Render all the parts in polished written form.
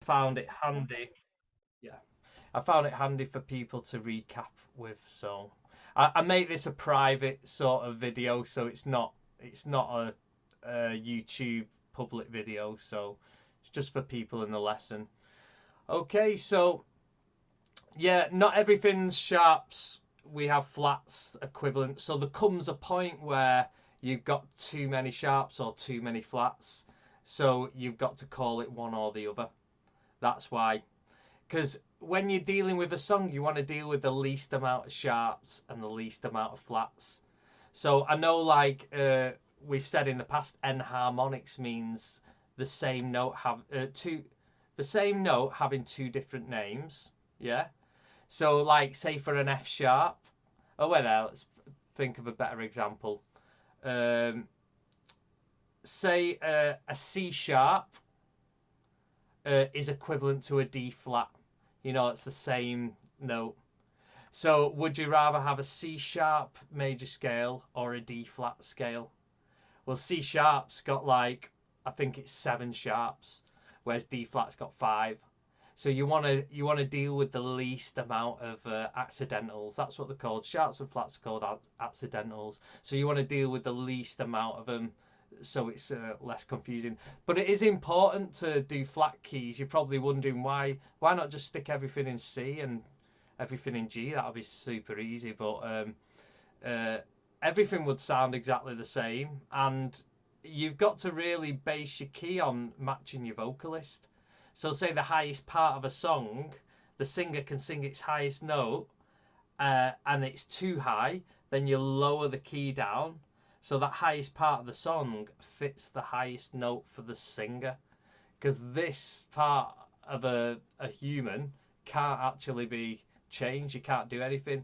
found it handy. Yeah, I found it handy for people to recap with. So I make this a private sort of video, so it's not a YouTube public video. So it's just for people in the lesson. Okay, so yeah, not everything's sharps. We have flats equivalent. So there comes a point where you've got too many sharps or too many flats. So you've got to call it one or the other. That's why. Because when you're dealing with a song, you want to deal with the least amount of sharps and the least amount of flats. So I know, like we've said in the past, enharmonics means the same note the same note having two different names. Yeah. So, like, say for an F sharp. Oh, wait there. Let's think of a better example. Um, say a C sharp is equivalent to a D flat. You know, it's the same note. So, would you rather have a C sharp major scale or a D flat scale? Well, C sharp's got like, I think it's 7 sharps, whereas D flat's got 5. So you want to deal with the least amount of accidentals. That's what they're called. Sharps and flats are called accidentals. So you want to deal with the least amount of them, so it's less confusing. But it is important to do flat keys. You're probably wondering why not just stick everything in C and everything in G? That'll be super easy. But uh, everything would sound exactly the same, and you've got to really base your key on matching your vocalist. So say the highest part of a song, the singer can sing its highest note, and it's too high, then you lower the key down. So that highest part of the song fits the highest note for the singer. Because this part of a human can't actually be changed. You can't do anything.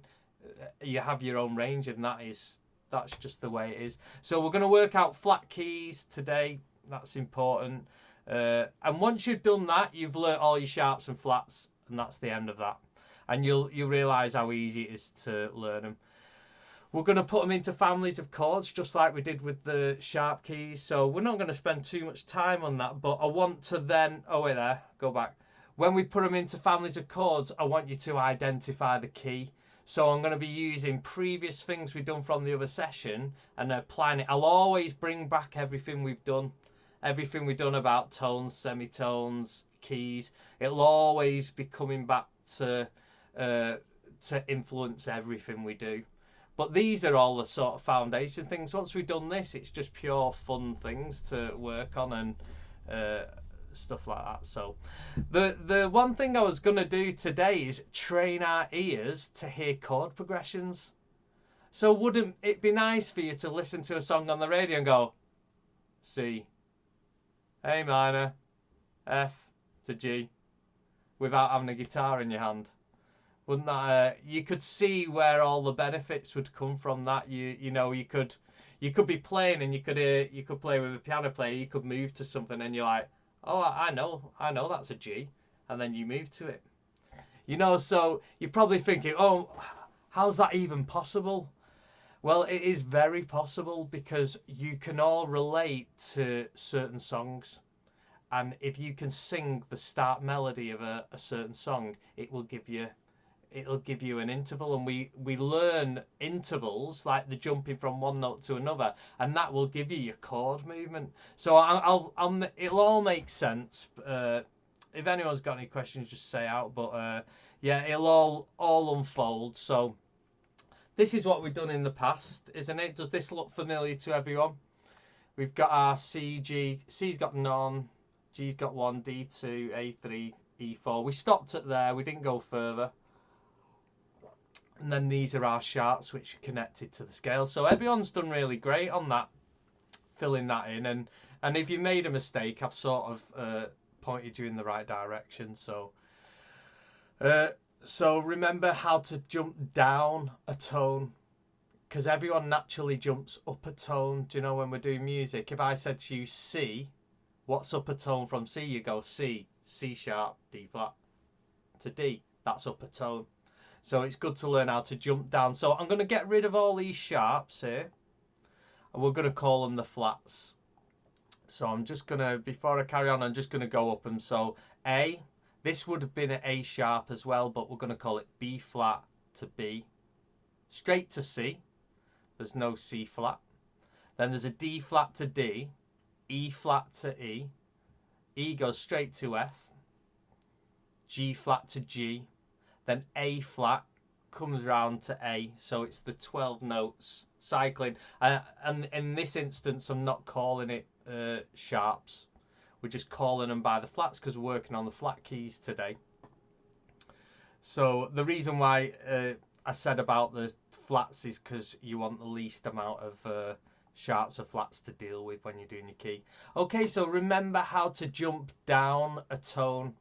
You have your own range, and that's just the way it is. So we're going to work out flat keys today. That's important. And once you've done that, you've learnt all your sharps and flats, and that's the end of that. And you'll realise how easy it is to learn them. We're going to put them into families of chords, just like we did with the sharp keys. So we're not going to spend too much time on that, but I want to then, oh wait there, go back. When we put them into families of chords, I want you to identify the key. So I'm going to be using previous things we've done from the other session and applying it. I'll always bring back everything we've done. Everything we've done about tones, semitones, keys, it'll always be coming back to influence everything we do. But these are all the sort of foundation things. Once we've done this, it's just pure fun things to work on and stuff like that. So the one thing I was going to do today is train our ears to hear chord progressions. So wouldn't it be nice for you to listen to a song on the radio and go C, A minor, F to G, without having a guitar in your hand? Wouldn't that you could see where all the benefits would come from that? You could be playing and you could play with a piano player. You could move to something and you're like, oh, I know that's a G, and then you move to it. So you're probably thinking, oh, how's that even possible? Well, it is very possible because you can all relate to certain songs. And if you can sing the start melody of a certain song, it'll give you an interval. And we learn intervals like the jumping from one note to another, and that will give you your chord movement. So it'll all make sense. If anyone's got any questions, just say out. But yeah, it'll all unfold. So this is what we've done in the past, isn't it? Does this look familiar to everyone? We've got our C, G. C's got none. G's got 1, D2, A3, E4. We stopped at there. We didn't go further. And then these are our sharps, which are connected to the scale. So everyone's done really great on that, filling that in. And if you made a mistake, I've sort of pointed you in the right direction. So remember how to jump down a tone, because everyone naturally jumps up a tone. Do you know when we're doing music? If I said to you C, what's up a tone from C? You go C, C sharp, D flat to D. That's up a tone. So it's good to learn how to jump down. So I'm going to get rid of all these sharps here, and we're going to call them the flats. So I'm just going to, before I carry on, I'm just going to go up them. So A, This would have been an A sharp as well, but we're going to call it B flat to B. Straight to C. There's no C flat. Then there's a D flat to D. E flat to E. E goes straight to F. G flat to G. Then A flat comes round to A. So it's the 12 notes cycling. And in this instance, I'm not calling it sharps. We're just calling them by the flats because we're working on the flat keys today. So the reason why I said about the flats is because you want the least amount of sharps or flats to deal with when you're doing your key. Okay, so remember how to jump down a tone.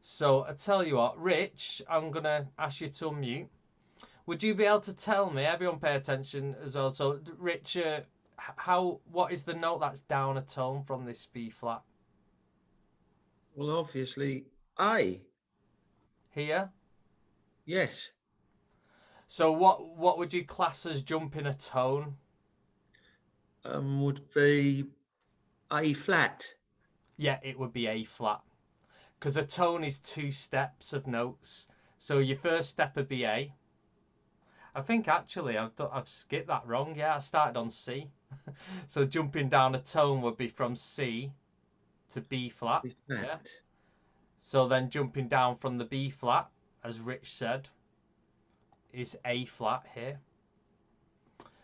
So I tell you what, Rich, I'm going to ask you to unmute. Would you be able to tell me, everyone pay attention as well, so Rich, what is the note that's down a tone from this B flat? Well, obviously, A. Here? Yes. So what would you class as jumping a tone? Would be A flat. Yeah, it would be A flat. Because a tone is 2 steps of notes. So your first step would be A. I think actually I've skipped that wrong. Yeah, I started on C. So jumping down a tone would be from C to B flat. B flat. Yeah. So then jumping down from the B flat, as Rich said, is A flat here.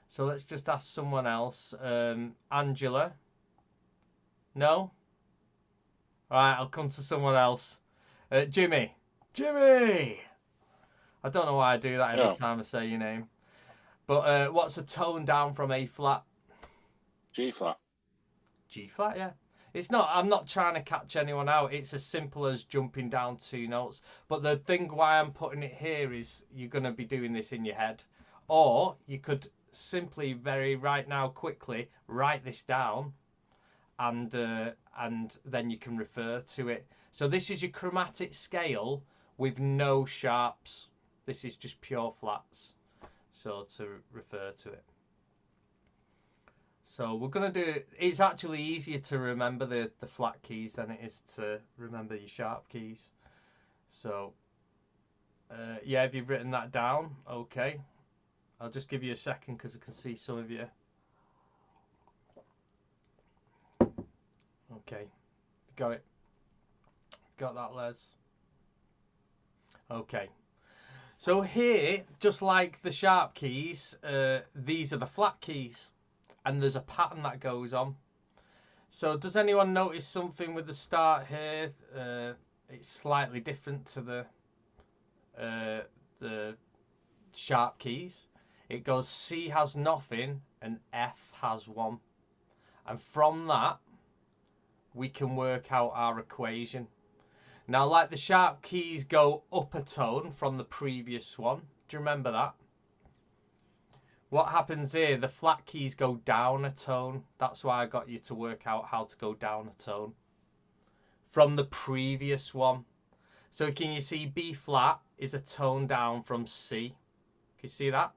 So let's just ask someone else. Angela? No? Alright, I'll come to someone else. Jimmy! Jimmy! I don't know why I do that every time I say your name. But what's a tone down from A flat? G flat. G flat, yeah. It's not. I'm not trying to catch anyone out. It's as simple as jumping down 2 notes. But the thing why I'm putting it here is you're going to be doing this in your head, or you could simply right now quickly write this down, and then you can refer to it. So this is your chromatic scale with no sharps. This is just pure flats. So to refer to it. So we're going to do, it's actually easier to remember the flat keys than it is to remember your sharp keys. So, yeah, have you written that down? Okay. I'll just give you a second because I can see some of you. Okay. Got it. Got that, Les? Okay. So here, just like the sharp keys, these are the flat keys. And there's a pattern that goes on. So does anyone notice something with the start here? It's slightly different to the sharp keys. It goes C has nothing and F has 1. And from that, we can work out our equation. Now, like the sharp keys go up a tone from the previous one. Do you remember that? What happens here, the flat keys go down a tone. That's why I got you to work out how to go down a tone from the previous one. So can you see B flat is a tone down from C? Can you see that?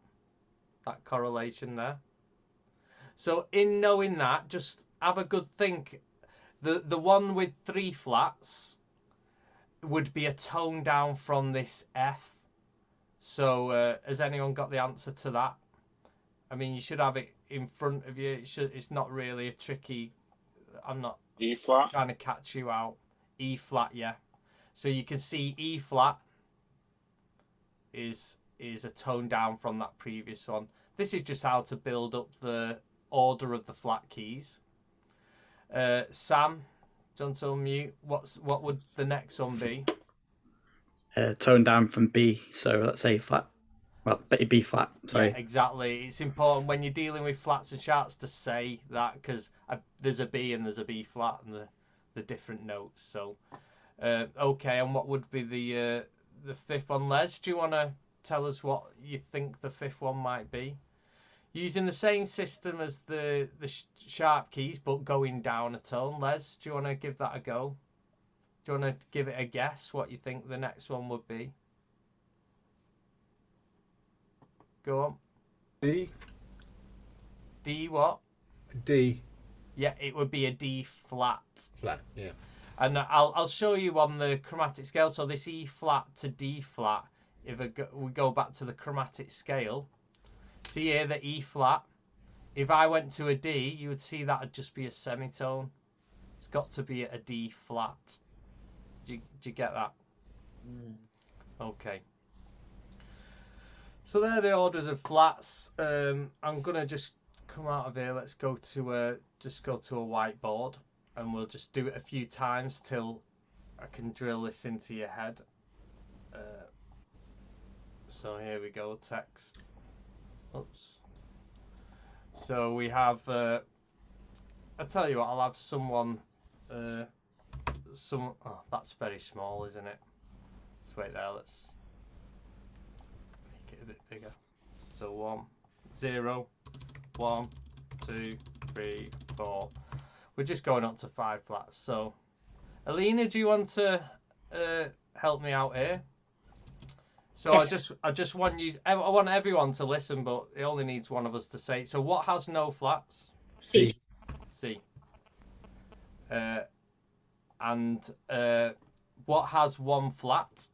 That correlation there. So in knowing that, just have a good think. The one with 3 flats would be a tone down from this F. So has anyone got the answer to that? I mean, you should have it in front of you. It's not really a tricky. I'm not E flat. trying to catch you out. E flat, yeah. So you can see E flat is a tone down from that previous one. This is just how to build up the order of the flat keys. Sam, don't unmute. What would the next one be? Tone down from B. So let's say flat. Well, B flat, sorry. Yeah, exactly. It's important when you're dealing with flats and sharps to say that because there's a B and there's a B flat and the different notes. So, okay, and what would be the 5th one? Les, do you want to tell us what you think the 5th one might be? Using the same system as the sharp keys, but going down a tone. Les, do you want to give that a go? Do you want to give it a guess what you think the next one would be? Go on. D. D what? D. Yeah, it would be a D flat. Flat, yeah. And I'll show you on the chromatic scale. So this E flat to D flat, if we go back to the chromatic scale, see here the E flat. If I went to a D, you would see that would just be a semitone. It's got to be a D flat. Do you get that? Okay. So they're the orders of flats. I'm gonna just come out of here. Let's go to a whiteboard, and we'll just do it a few times till I can drill this into your head. So here we go. Text. Oops. So we have. I tell you what. I'll have someone. Oh, that's very small, isn't it? Let's wait there. Let's make it a bit bigger. So 1, 0, 1, 2, 3, 4. We're just going up to 5 flats. So, Alina, do you want to help me out here? So Yes. I just want you. I want everyone to listen, but it only needs one of us to say. So, what has no flats? C. C. And what has 1 flat?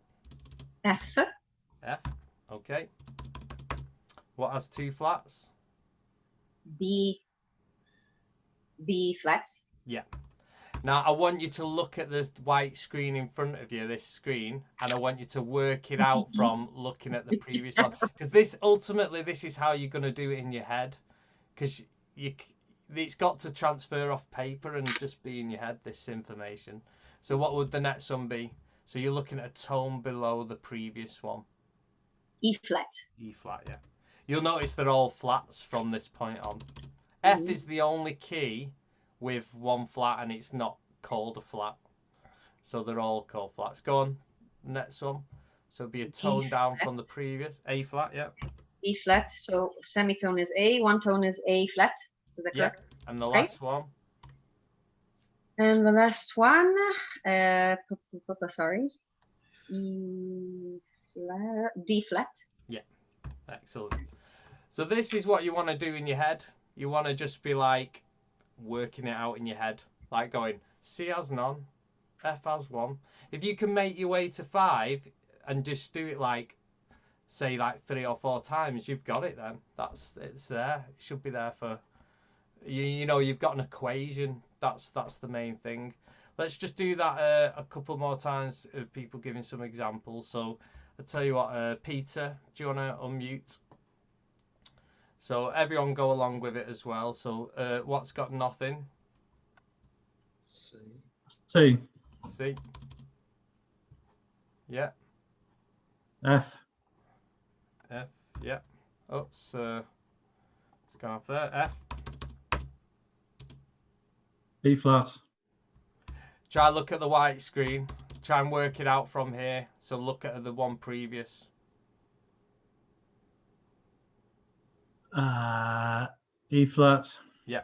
F. F. Okay. What has 2 flats? B. B flat. Now, I want you to look at this white screen in front of you, this screen, and I want you to work it out from looking at the previous one. Because this is how you're going to do it in your head. Because it's got to transfer off paper and just be in your head, this information. So what would the next one be? So you're looking at a tone below the previous one. E flat. E flat, yeah. You'll notice they're all flats from this point on. F is the only key with 1 flat, and it's not called a flat. So they're all called flats. Go on, next one. So it'd be a tone down from the previous. A flat, yeah. E flat. So semitone is A. 1 tone is A flat. Is that Yeah. correct? And the last one. And the last one, sorry, E flat, D flat. Excellent. So this is what you want to do in your head. You want to just be like working it out in your head, like going C has none, F has 1. If you can make your way to 5 and just do it like, say, like 3 or 4 times, you've got it. Then it's there. It should be there for you know, you've got an equation. That's the main thing. Let's just do that a couple more times of people giving some examples. So I'll tell you what, Peter, do you want to unmute? So everyone go along with it as well. So what's got nothing? C. C. Yeah. F. F. Yeah. Oh, it's gone off there. F. B flat. Try look at the white screen. Try and work it out from here. So look at the one previous. E flat. Yeah.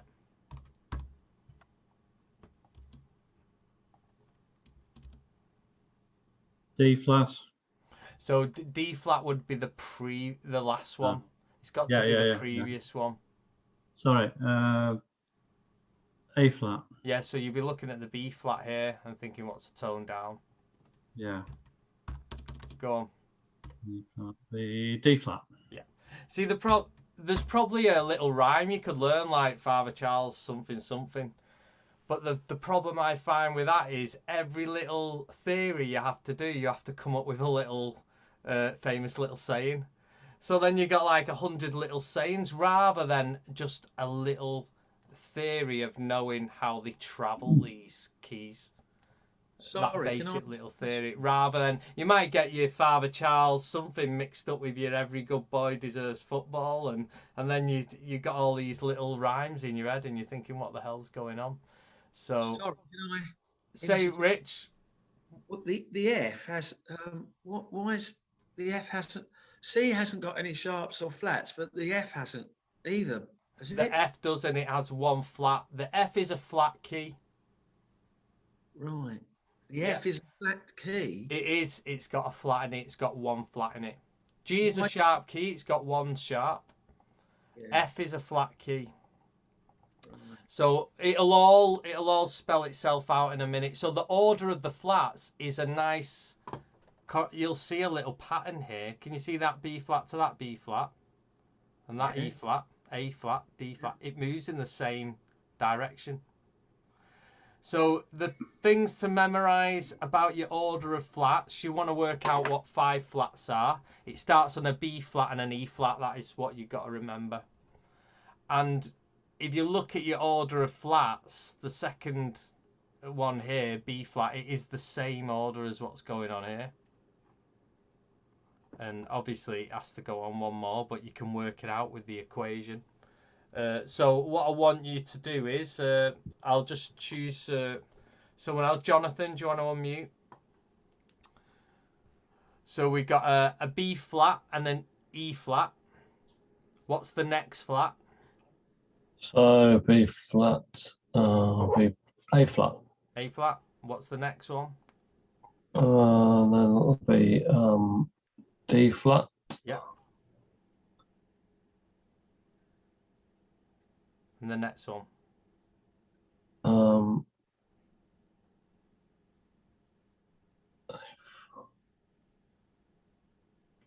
D flat. So D flat would be the last one. It's got to be the previous one. Sorry. A flat. Yeah, so you'd be looking at the B flat here and thinking, what's the tone down? Yeah. Go on. The D flat. Yeah. See, there's probably a little rhyme you could learn, like Father Charles something something. But the problem I find with that is every little theory you have to do, you have to come up with a little famous little saying. So then you got like 100 little sayings rather than just a little theory of knowing how they travel these keys. That basic little theory, rather than you might get your Father Charles something mixed up with your every good boy deserves football, and then you got all these little rhymes in your head and you're thinking, what the hell's going on? So Sorry, say, Rich. Well, the F has why is the F hasn't C hasn't got any sharps or flats, but the F hasn't either. The F does, and it has 1 flat. The F is a flat key. Right. The F is a flat key. It is. It's got a flat in it. It's got 1 flat in it. G is a sharp key. It's got 1 sharp. Yeah. F is a flat key. Right. So it'll all spell itself out in a minute. So the order of the flats is a nice. You'll see a little pattern here. Can you see that B flat to that B flat, and that E flat, A flat, D flat? It moves in the same direction. So the things to memorize about your order of flats, you want to work out what 5 flats are. It starts on a B flat and an E flat. That is what you've got to remember. And if you look at your order of flats, the second one here, B flat, it is the same order as what's going on here. And obviously it has to go on one more, but you can work it out with the equation. So what I want you to do is, I'll just choose someone else. Jonathan, do you want to unmute? So we got a B flat and an E flat. What's the next flat? So B flat, B A flat. A flat. What's the next one? Then that'll be D flat. Yeah. And the next one.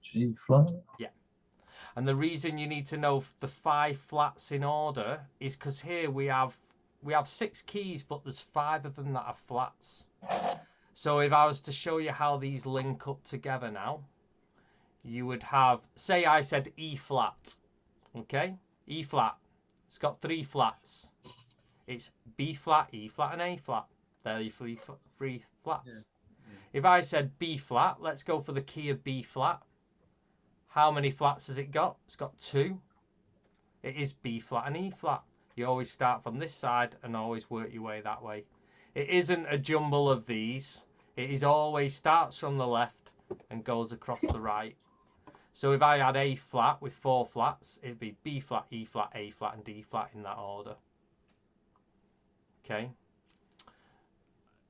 G flat. Yeah. And the reason you need to know the 5 flats in order is because here we have 6 keys, but there's 5 of them that are flats. So if I was to show you how these link up together now, you would have, say I said E flat, okay? E flat, it's got 3 flats. It's B flat, E flat, and A flat. They're your 3 flats. Yeah. If I said B flat, let's go for the key of B flat. How many flats has it got? It's got 2. It is B flat and E flat. You always start from this side and always work your way that way. It isn't a jumble of these. It is always starts from the left and goes across the right. So if I had A flat with 4 flats, it'd be B flat, E flat, A flat, and D flat in that order. Okay.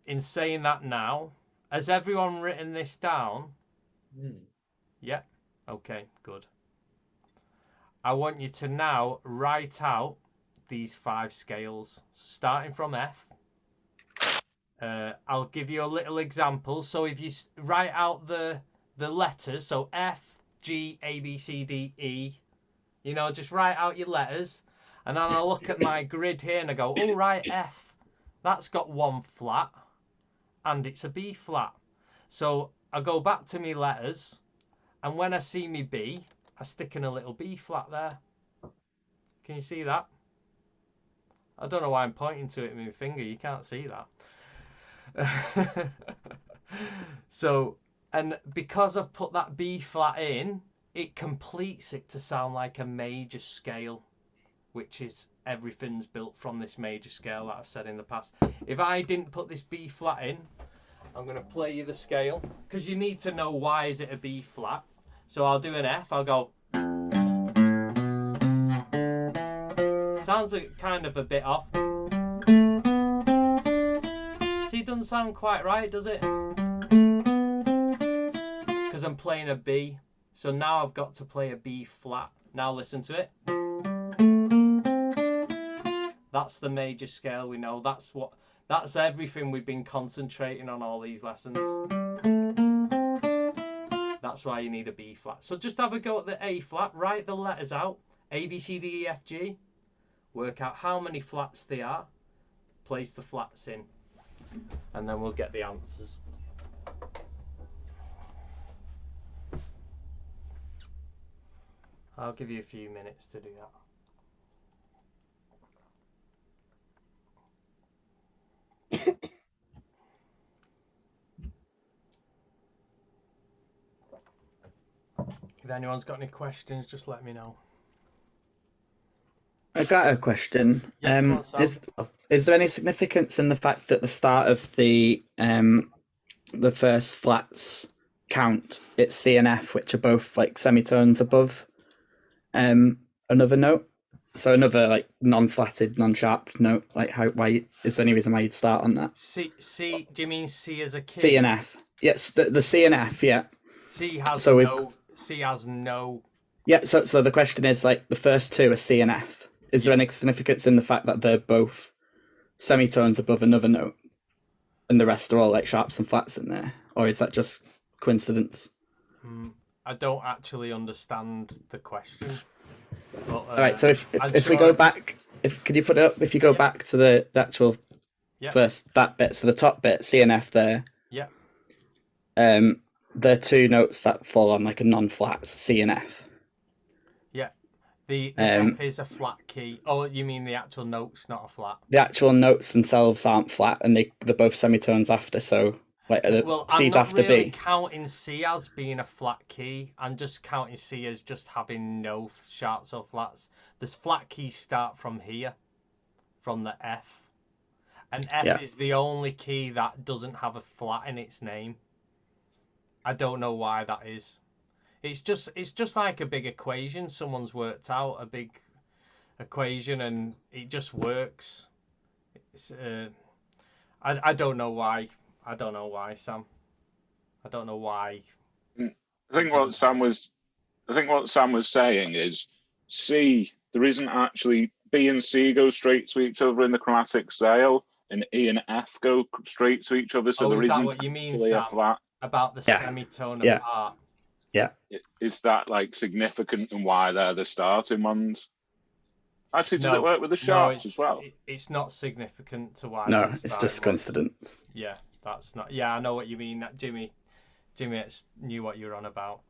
In saying that now, has everyone written this down? Yeah. Okay, good. I want you to now write out these 5 scales, starting from F. I'll give you a little example. So if you write out the letters, so F, G, A, B, C, D, E, you know, just write out your letters. And then I'll look at my grid here and I go, oh, right, F, that's got 1 flat and it's a B flat. So I go back to my letters. And when I see me B, I stick in a little B flat there. Can you see that? I don't know why I'm pointing to it with my finger. You can't see that. So, and because I've put that B flat in, it completes it to sound like a major scale, which is everything's built from this major scale that I've said in the past. If I didn't put this B flat in, I'm going to play you the scale because you need to know why is it a B flat. So I'll do an F. I'll go. Sounds like kind of a bit off. See, it doesn't sound quite right, does it? Because I'm playing a B. So now I've got to play a B flat. Now listen to it. That's the major scale we know. That's everything we've been concentrating on all these lessons. That's why you need a B flat. So just have a go at the A flat. Write the letters out. A, B, C, D, E, F, G. Work out how many flats they are. Place the flats in. And then we'll get the answers. I'll give you a few minutes to do that. If anyone's got any questions, just let me know. I got a question. Yeah, come on, Sam. Is there any significance in the fact that the start of the first flats count, it's C and F, which are both like semitones above another note? So another like non-flatted, non-sharp note. Like why is there any reason why you'd start on that? C. Do you mean C as a key? C and F. Yes, the C and F. Yeah. C has So no. C has no. Yeah. So the question is like the first 2 are C and F. Is there any significance in the fact that they're both semitones above another note, and the rest are all like sharps and flats in there, or is that just coincidence? I don't actually understand the question. But, All right, so if I'm we sure go back, could you put it up? If you go Yeah. back to the actual Yeah. first that bit, so the top bit, C and F there. Yeah. There are two notes that fall on like a non-flat, C and F. The F is a flat key. Oh, you mean the actual note's not a flat? The actual notes themselves aren't flat, and they're both semitones after. So like the Well, I'm C's not after really B. counting C as being a flat key. I'm just counting C as just having no sharps or flats. The flat keys start from here, from the F. And F Yeah. is the only key that doesn't have a flat in its name. I don't know why that is. It's just like a big equation. Someone's worked out a big equation and it just works. It's, I don't know why. I don't know why, Sam. I don't know why. I think what Sam was saying is C. There isn't actually B and C go straight to each other in the chromatic scale, and E and F go straight to each other. So Oh, there is that isn't what you mean, actually a Sam? flat. About the Yeah. semitone Yeah. apart. Is that like significant and why they're the starting ones? Actually, does No. it work with the sharps as well? It's not significant to why. No, they it's started just ones. coincidence. Yeah, that's not. Yeah, I know what you mean. That Jimmy knew what you were on about.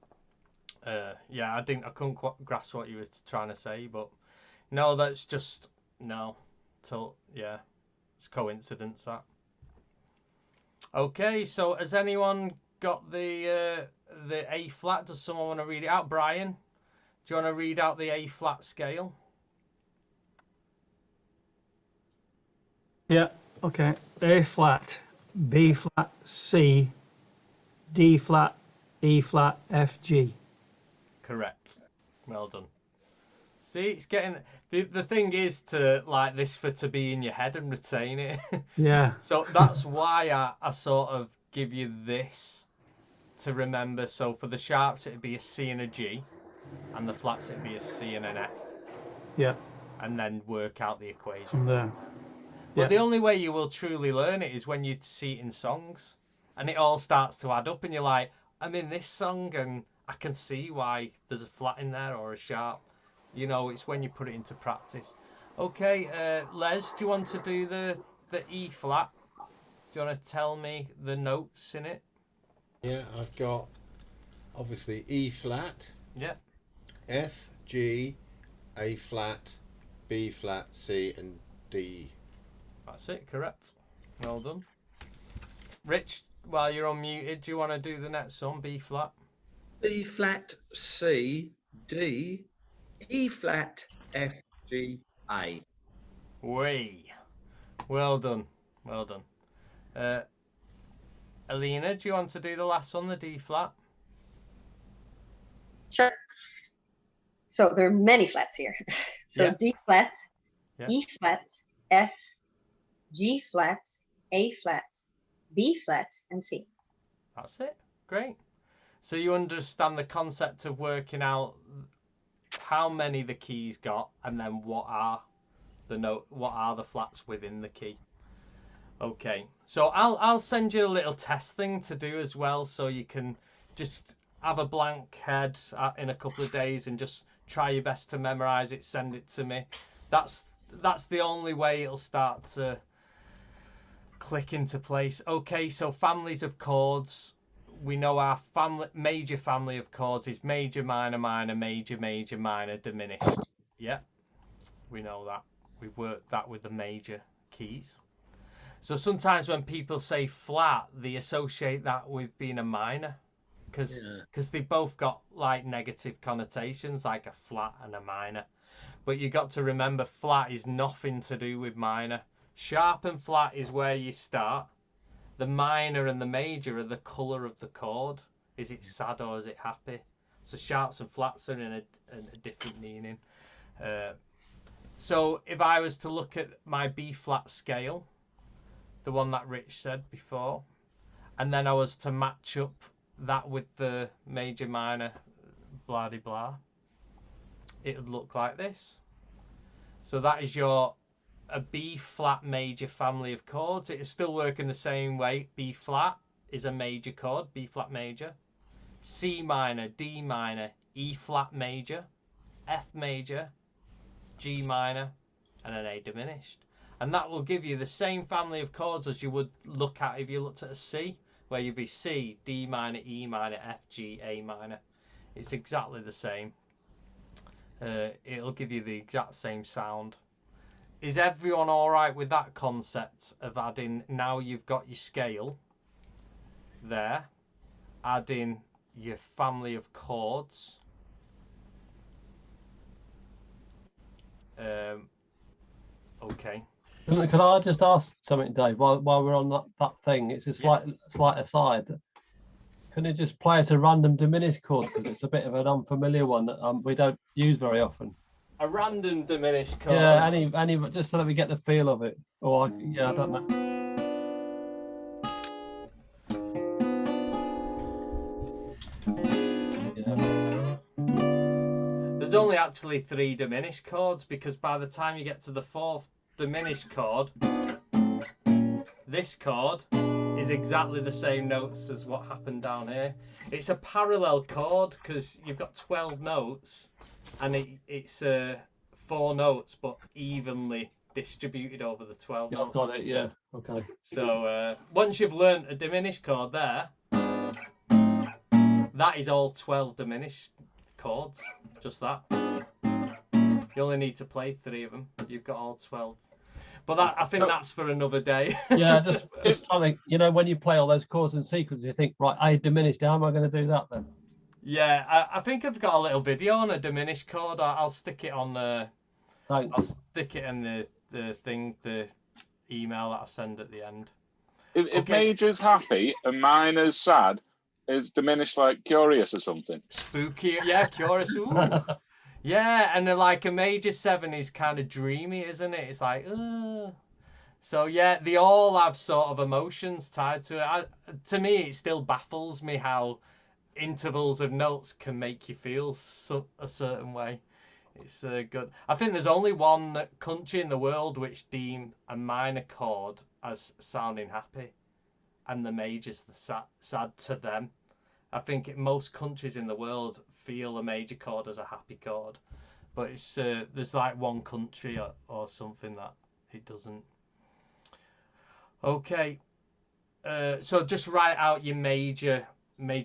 Yeah, I couldn't quite grasp what you were trying to say, but no, that's just no. Yeah, it's coincidence that. Okay, so has anyone got the A flat? Does someone want to read it out? Brian, do you want to read out the A flat scale? Yeah, okay. A flat, B flat, C, D flat, E flat, F, G. Correct. Well done. See, it's getting the thing is to like this for to be in your head and retain it. Yeah, So that's why I sort of give you this to remember. So for the sharps it'd be a C and a G, and the flats it'd be a C and an F, yeah, and then work out the equation. from there. But Yeah. the only way you will truly learn it is when you see it in songs, and it all starts to add up, and you're like, I'm in this song, and I can see why there's a flat in there or a sharp. You know, it's when you put it into practice. Okay, Les, do you want to do the E flat? Do you want to tell me the notes in it? Yeah, I've got obviously E flat, Yeah. F, G, A flat, B flat, C, and D. That's it, correct. Well done. Rich, while you're unmuted, do you want to do the next one, B flat? B flat, C, D, E flat, F, G, A. Way. Well done. Well done. Alina, do you want to do the last one, the D flat? Sure. So there are many flats here. So Yeah. D flat, Yeah. E flat, F, G flat, A flat, B flat, and C. That's it. Great. So you understand the concept of working out how many the keys got, and then what are the flats within the key. Okay. So I'll send you a little test thing to do as well, so you can just have a blank head in a couple of days and just try your best to memorize it. Send it to me. That's the only way it'll start to click into place. Okay, so families of chords. We know our major family of chords is major, minor, minor, major, major, minor, diminished. Yeah, we know that. We've worked that with the major keys. So sometimes when people say flat, they associate that with being a minor, because they both got like negative connotations, like a flat and a minor. But you got to remember, flat is nothing to do with minor. Sharp and flat is where you start. The minor and the major are the colour of the chord. Is it sad or is it happy? So sharps and flats are in a different meaning. So if I was to look at my B flat scale, the one that Rich said before, and then I was to match up that with the major, minor, blah de blah, it would look like this. So that is your a B flat major family of chords. It is still working the same way. B flat is a major chord, B flat major. C minor, D minor, E flat major, F major, G minor, and an A diminished. And that will give you the same family of chords as you would look at if you looked at a C, where you'd be C, D minor, E minor, F, G, A minor. It's exactly the same. It'll give you the exact same sound. Is everyone all right with that concept of adding, now you've got your scale there, adding your family of chords? Okay. Can I just ask something, Dave? While we're on that thing, it's a slight aside. Can you just play us a random diminished chord, because it's a bit of an unfamiliar one that we don't use very often? A random diminished chord. Yeah, any just so that we get the feel of it. Or yeah, I don't know. There's only actually 3 diminished chords, because by the time you get to the 4th diminished chord, this chord is exactly the same notes as what happened down here. It's a parallel chord because you've got 12 notes, and it's 4 notes but evenly distributed over the 12 notes. I've got it, yeah. Okay. So once you've learnt a diminished chord there, that is all 12 diminished chords, just that. You only need to play 3 of them. You've got all 12. But that, I think that's for another day. Yeah, just trying to, when you play all those chords in sequence, you think, right, A diminished, how am I going to do that then? Yeah, I think I've got a little video on a diminished chord. I'll stick it on Thanks. I'll stick it in the email that I send at the end. If major's happy and minor's sad, is diminished like curious or something? Spooky, yeah, curious. Ooh. Yeah, and then like a major 7 is kind of dreamy, isn't it? It's like, So yeah, they all have sort of emotions tied to it. To me, it still baffles me how intervals of notes can make you feel a certain way. It's good. I think there's only one country in the world which deem a minor chord as sounding happy, and the major's the sad to them. I think most countries in the world feel a major chord as a happy chord, but it's there's like one country or something that it doesn't. Okay, so just write out your major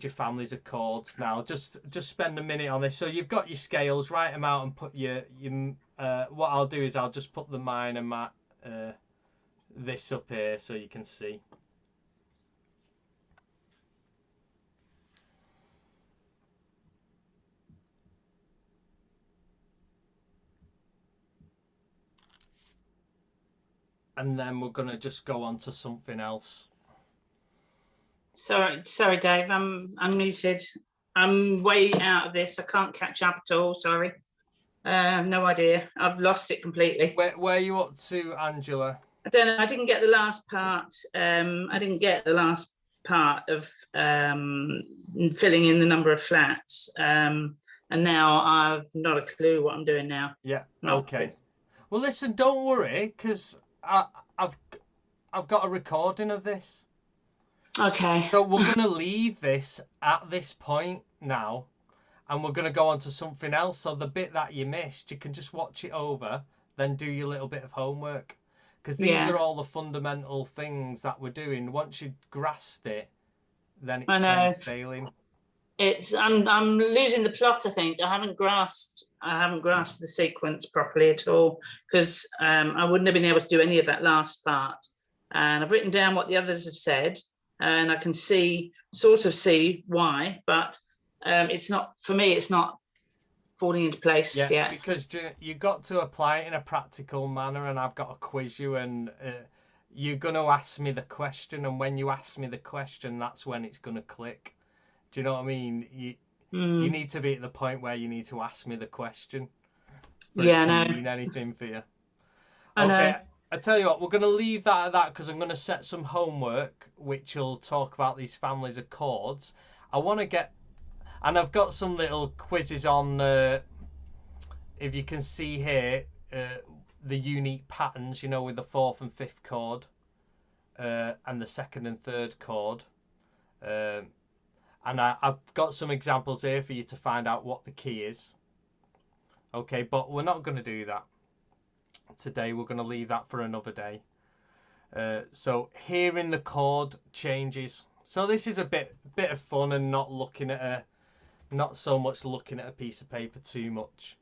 families of chords now. Just spend a minute on this. So you've got your scales, write them out and put your what I'll do is I'll just put the minor this up here so you can see. And then we're going to just go on to something else. Sorry, Dave. I'm unmuted. I'm way out of this. I can't catch up at all. Sorry. No idea. I've lost it completely. Where are you up to, Angela? I don't know. I didn't get the last part. I didn't get the last part of filling in the number of flats. And now I've not a clue what I'm doing now. Yeah. Okay. Well, listen. Don't worry, because I've got a recording of this. Okay. So we're going to leave this at this point now, and we're going to go on to something else. So the bit that you missed, you can just watch it over, then do your little bit of homework, because these are all the fundamental things that we're doing. Once you've grasped it, then it's plain sailing. I'm losing the plot. I think I haven't grasped the sequence properly at all, because I wouldn't have been able to do any of that last part. And I've written down what the others have said, and I can sort of see why, but it's not, for me, it's not falling into place yet. Because you got to apply it in a practical manner, and I've got to quiz you, and you're going to ask me the question, and when you ask me the question, that's when it's going to click. Do you know what I mean? You need to be at the point where you need to ask me the question. Yeah, I know. Mean anything for you? I know. I tell you what, we're going to leave that at that, because I'm going to set some homework which will talk about these families of chords. I want to get, and I've got some little quizzes on, if you can see here, the unique patterns, you know, with the 4th and 5th chord, and the 2nd and 3rd chord. And I've got some examples here for you to find out what the key is. Okay, but we're not going to do that today. We're going to leave that for another day. So hearing the chord changes. So this is a bit of fun and not so much looking at a piece of paper too much.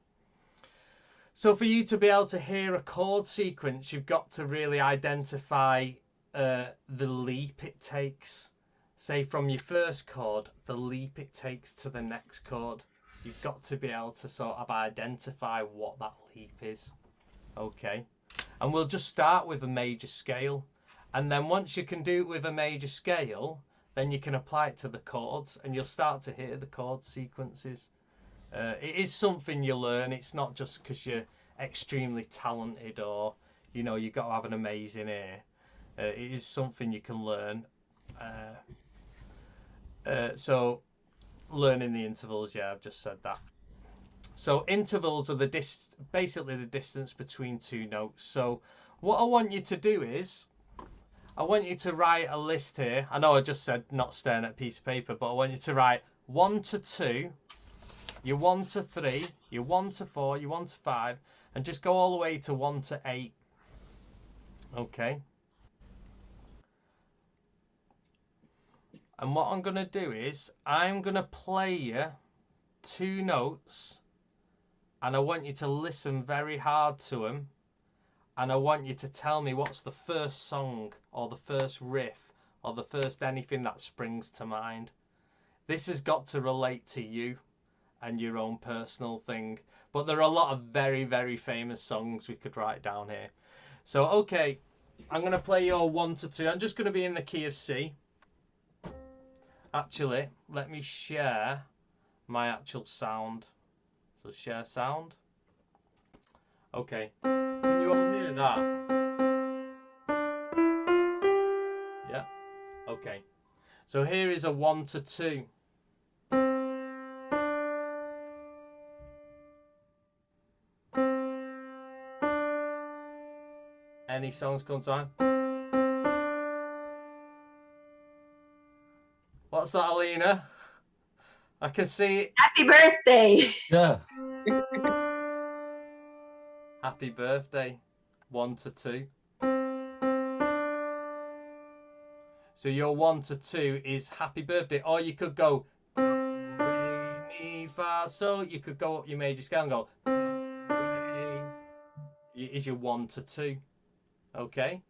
So for you to be able to hear a chord sequence, you've got to really identify the leap it takes. Say from your first chord, the leap it takes to the next chord. You've got to be able to sort of identify what that leap is. Okay. And we'll just start with a major scale. And then once you can do it with a major scale, then you can apply it to the chords and you'll start to hear the chord sequences. It is something you learn. It's not just because you're extremely talented or, you know, you've got to have an amazing ear. It is something you can learn. So learning the intervals, yeah, I've just said that. So intervals are basically the distance between two notes. So what I want you to do is, I want you to write a list here. I know I just said not staring at a piece of paper, but I want you to write 1 to 2, your 1 to 3, your 1 to 4, your 1 to 5, and just go all the way to 1 to 8. Okay. And what I'm going to do is, I'm going to play you 2 notes, and I want you to listen very hard to them, and I want you to tell me what's the first song or the first riff or the first anything that springs to mind. This has got to relate to you and your own personal thing, but there are a lot of very, very famous songs we could write down here. So okay, I'm going to play your 1 to 2. I'm just going to be in the key of C. Actually, let me share my actual sound. So share sound. Okay. Can you all hear that? Yeah. Okay. So here is a 1 to 2. Any songs come to mind? What's that, Alina? I can see it. Happy birthday. Yeah. Happy birthday. 1 to 2. So your 1 to 2 is happy birthday. Or you could go re, mi, fa, so. You could go up your major scale and go re. Is your 1 to 2. Okay.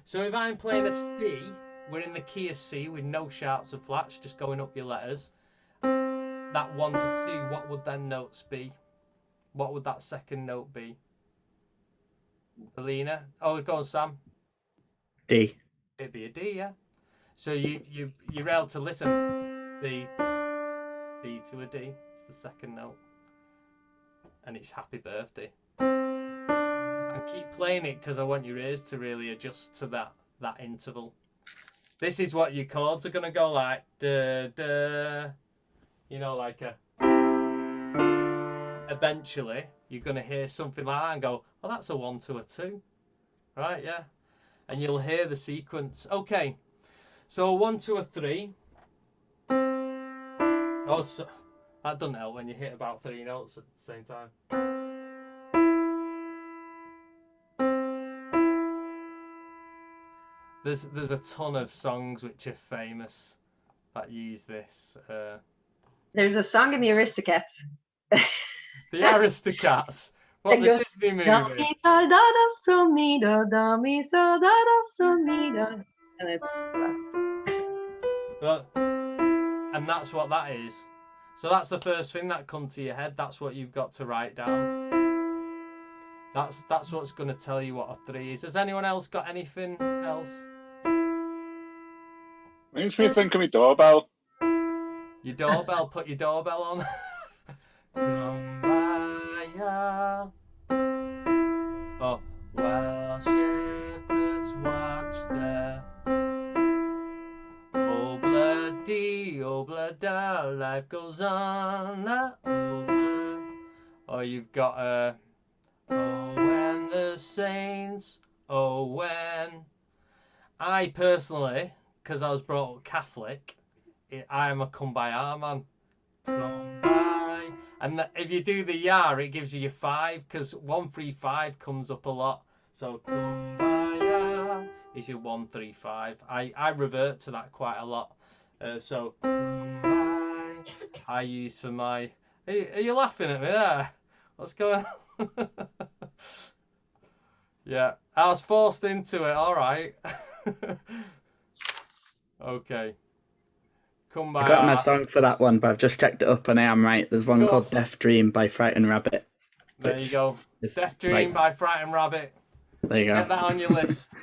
So if I'm playing a C, we're in the key of C with no sharps and flats, just going up your letters. That 1 to 2, what would then notes be? What would that second note be? Alina? Oh, go on, Sam. D. It'd be a D, yeah. So you're able to listen. D to a D. It's the second note. And it's happy birthday. And keep playing it because I want your ears to really adjust to that interval. This is what your chords are going to go like. Da, da. You know, like a... Eventually, you're going to hear something like that and go, oh, that's a 1 to a 2. Right, yeah. And you'll hear the sequence. Okay. So 1 to a 3. Oh, so, that doesn't help when you hit about 3 notes at the same time. There's a ton of songs which are famous that use this. There's a song in the Aristocats. The Aristocats. What, the Disney movie? Dami soldado sumido, dami soldado sumido. And it's... But, and that's what that is. So that's the first thing that comes to your head. That's what you've got to write down. That's what's going to tell you what a 3 is. Has anyone else got anything else? Makes me think of my doorbell. Your doorbell, put your doorbell on. Kumbaya. Oh, while shepherds watch there. Obla-da, life goes on. Obla. Or you've got oh, when the saints. Oh, when. I personally, because I was brought up Catholic, I am a Kumbaya man. Kumbaya. And if you do the yar, it gives you your 5, because 135 comes up a lot. So Kumbaya is your 135. I revert to that quite a lot. So Kumbaya, I use for my... Are you laughing at me there? What's going on? Yeah, I was forced into it, alright. Okay. Kumbaya. I got my song for that one, but I've just checked it up and I am right. There's one Go called on. Deaf Dream by Frightened Rabbit. There you go. is Deaf Dream right. by Frightened Rabbit. There you go. Get that on your list.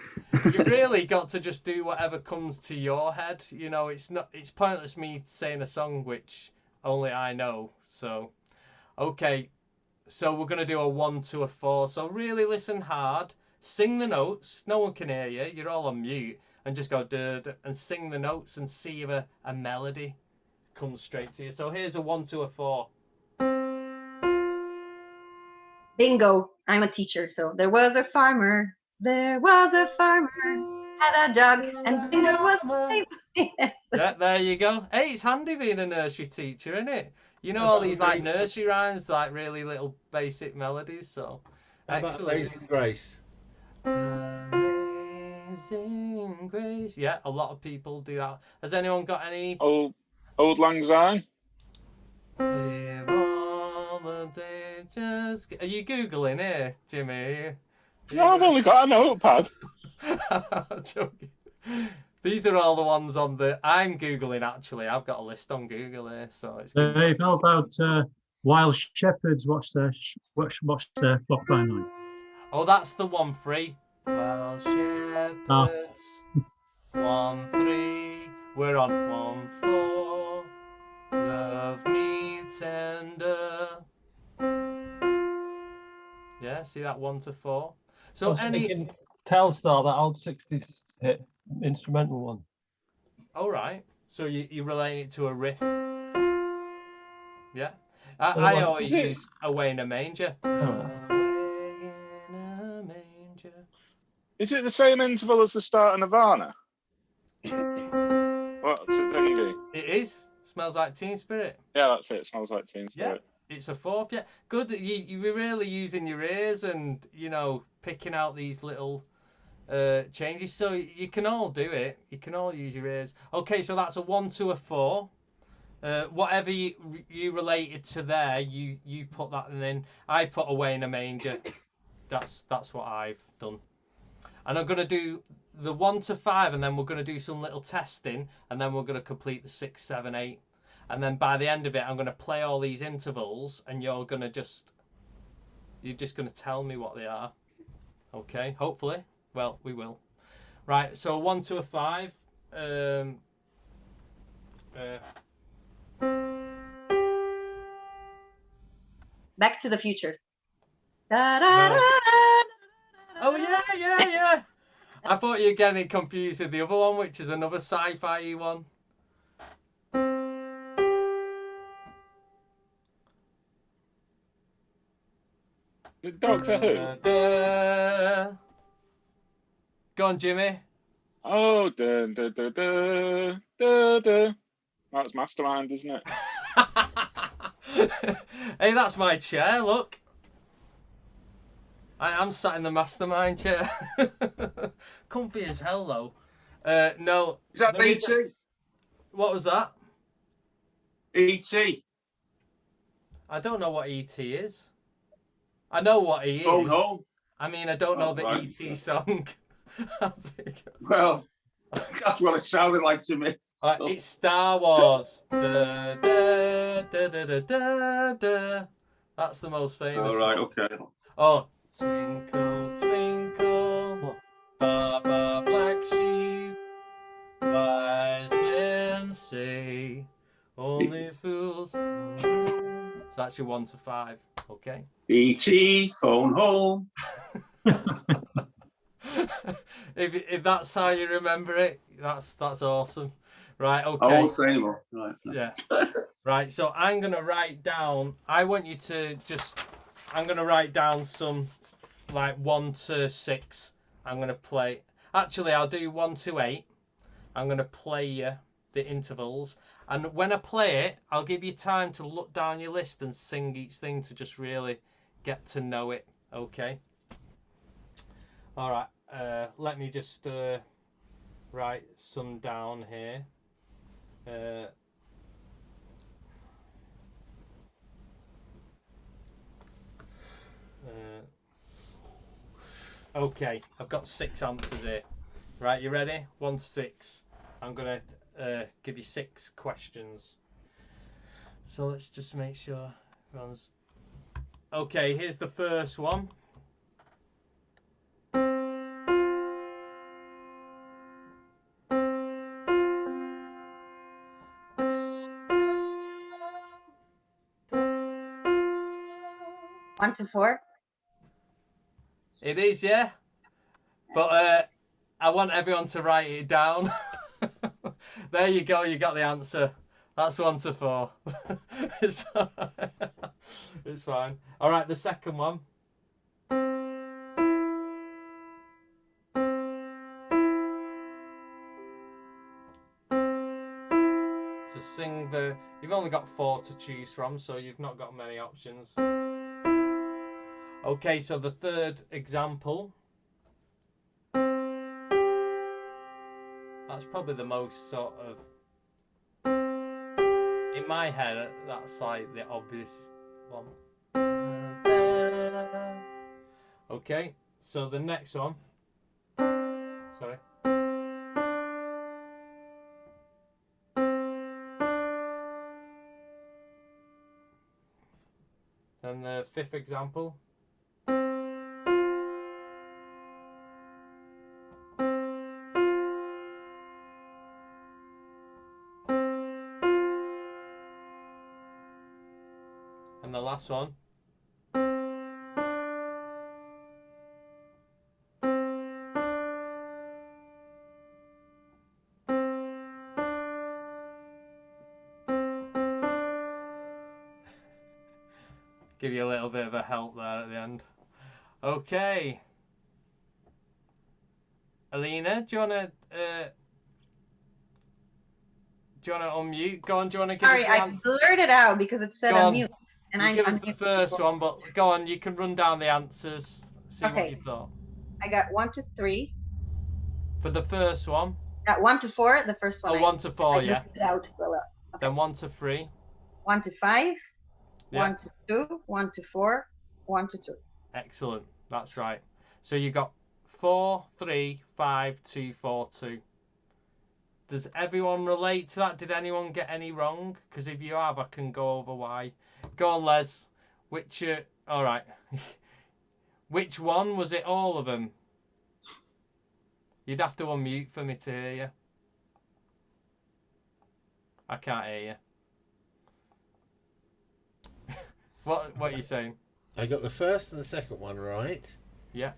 You really got to just do whatever comes to your head. You know, it's pointless me saying a song which only I know. So, okay. So we're going to do a 1 to a 4. So really listen hard. Sing the notes. No one can hear you. You're all on mute. And just go duh, duh, and sing the notes and see if a melody comes straight to you. So here's a 1 to a 4. Bingo. I'm a teacher, so there was a farmer. There was a farmer. Had a dog, and Bingo was yes. Yeah, there you go. Hey, it's handy being a nursery teacher, isn't it? You know all these like nursery rhymes, like really little basic melodies. So How about Amazing Grace? Amazing Grace. Yeah, a lot of people do that. Has anyone got any? Old Lang Syne. Are you Googling here, Jimmy? No, I've only got a notepad. I'm joking. These are all the ones on the. I'm Googling actually. I've got a list on Google here, so it's. Dave, how about While Shepherds Watch Their Flock by Night? Oh, that's the 1-3. While shepherds 1-3. We're on 1-4. Love me tender. Yeah, see that 1 to 4. So any Telstar, that old 60s hit instrumental one. All right. So you relate it to a riff. Yeah. I always use Away in a Manger. Away in a Manger. Is it the same interval as the start of Nirvana? What's it thingy? It is. Smells Like Teen Spirit. Yeah, that's it. Smells Like Teen Spirit. Yeah, it's a 4th. Yeah, good. You're really using your ears and picking out these little changes. So you can all do it. You can all use your ears. Okay, so that's a 1 to a 4. Whatever you related to there, you put that in. I put Away in a Manger. That's what I've done. And I'm gonna do the 1 to 5, and then we're gonna do some little testing, and then we're gonna complete the 6, 7, 8, and then by the end of it, I'm gonna play all these intervals, and you're just gonna tell me what they are. Okay, hopefully. Well, we will. Right. So 1 to a 5. Back to the Future. Oh yeah. I thought you were getting confused with the other one, which is another sci-fi one. Doctor Who. Go on, Jimmy. Oh, dun, dun, dun, dun, dun, dun. That's Mastermind, isn't it? Hey, that's my chair. Look. I am sat in the Mastermind chair. Comfy as hell, though. No. Is that BT? What was that? E.T. I don't know what E.T. is. I know what he is. Phone Home. I mean, I don't know the right. E.T. song. Well, that's what it sounded like to me. It's Star Wars. Da, da, da, da, da, da, da. That's the most famous. All right, one. okay. Oh, twinkle, twinkle, Baba black sheep, wise men say, only fools. So that's your 1 to 5. Okay. E.T. Phone Home. if that's how you remember it, that's awesome. Right, okay. I won't say anymore. Right. Yeah. Right, so I'm going to write down, I'm going to write down some like 1 to 6. I'm going to play. Actually, I'll do 1 to 8. I'm going to play you the intervals. And when I play it, I'll give you time to look down your list and sing each thing to just really get to know it. Okay? All right. Let me just write some down here. Okay, I've got 6 answers here. Right, you ready? 1 to 6. I'm gonna give you 6 questions. So let's just make sure everyone's... Okay, here's the first one. One to 4. It is, yeah. But I want everyone to write it down. There you go, you got the answer. That's 1 to 4. It's fine. All right, the second one. So sing the... You've only got 4 to choose from, so you've not got many options. Okay, so the third example. That's probably the most sort of... In my head, that's like the obvious one. Okay, so the next one. Sorry. And the fifth example. And the last one. Give you a little bit of a help there at the end. Okay. Alina, do you wanna unmute? Go on, do you wanna give Sorry, us the I answer? blurted it out because it said Go on. unmute. And You give us I'm the first one, but go on, you can run down the answers, see what Okay. you thought. I got 1 to 3. For the first one, Got 1 to 4. The first one. oh, 1 to 4, I yeah. blurted it out. Well, Then 1 to 3. 1 to 5. Yeah. 1 to 2. 1 to 4. 1 to 2. Excellent, that's right. So you got 4, 3, 5, 2, 4, 2. Does everyone relate to that? Did anyone get any wrong? Because if you have, I can go over why. Go on, Les. Which, all right. Which one was it? All of them? You'd have to unmute for me to hear you. I can't hear you. What are you saying? I got the first and the second one right. Yeah.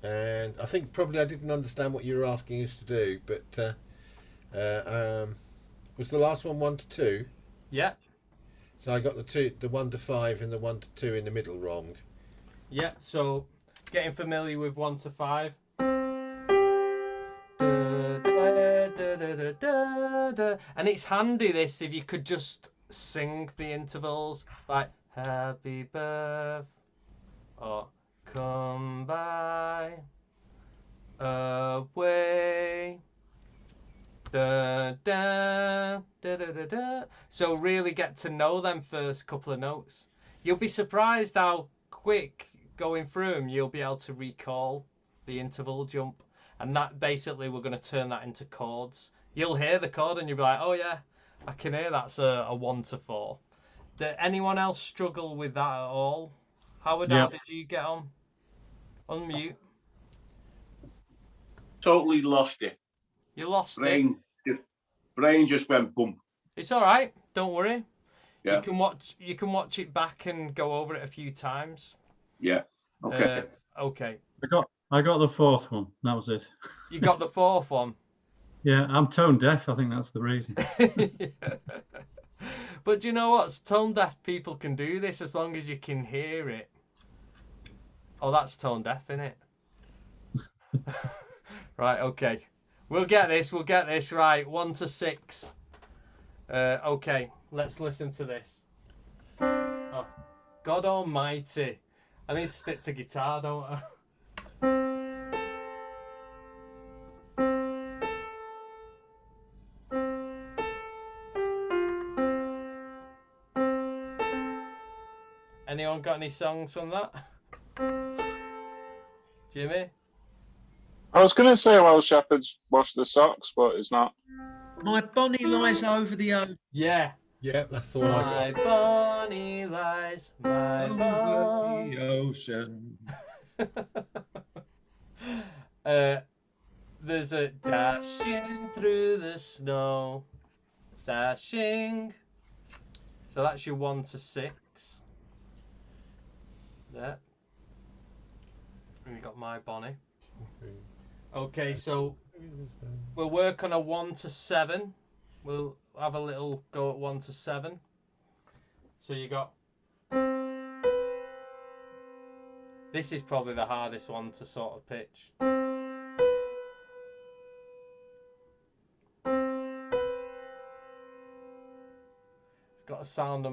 And I think probably I didn't understand what you were asking us to do, but was the last one 1 to 2? Yeah. So I got the 1 to 5 and the 1 to 2 in the middle wrong. Yeah, so getting familiar with 1 to 5. And it's handy this if you could just sing the intervals like happy birthday or come by away. Da, da, da, da, da, da. So really get to know them first couple of notes. You'll be surprised how quick going through them you'll be able to recall the interval jump, and that basically we're going to turn that into chords. You'll hear the chord and you'll be like, oh yeah, I can hear that's a 1 to 4. Did anyone else struggle with that at all? Howard, how did you get on? Unmute. Totally lost it. You lost it. Brain just went boom. It's all right. Don't worry. Yeah. You can watch it back and go over it a few times. Yeah. Okay. Okay. I got the fourth one. That was it. You got the fourth one. Yeah, I'm tone deaf. I think that's the reason. But do you know what? Tone deaf people can do this as long as you can hear it. Oh, that's tone deaf, isn't it? Right, okay. We'll get this, Right, 1 to 6. Okay, let's listen to this. Oh, God almighty. I need to stick to guitar, don't I? Anyone got any songs from that? Jimmy? I was going to say Welsh Shepherds Wash the Socks, but it's not. My Bonnie lies over the ocean. Yeah. Yeah, that's the one I My got. Bonnie lies, my Over Bonnie. the ocean. There's a dashing through the snow, dashing. So that's your 1 to 6. There. And you got my Bonnie. Okay, so we'll work on a 1 to 7. We'll have a little go at 1 to 7. So you got. This is probably the hardest one to sort of pitch. It's got a sound